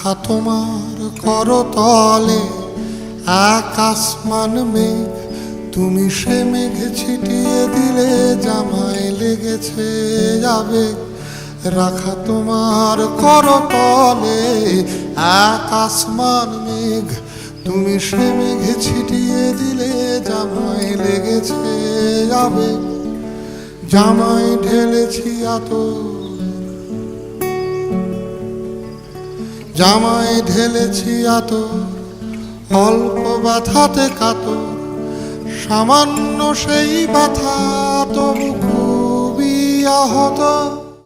রাখা তোমার করতলে আকাশমান মেঘ, তুমি সে মেঘ ছিটিয়ে দিলে জামায় লেগেছে যাবে। রাখা তোমার করতলে আকাশমান মেঘ, তুমি সে মেঘ ছিটিয়ে দিলে জামায় লেগেছে যাবে। জামায় ঢেলেছি আতর, জামায় ঢেলেছি আতর, অল্প ব্যথাতে কাতর, সামান্য সেই ব্যথা তবু খুবই আহত।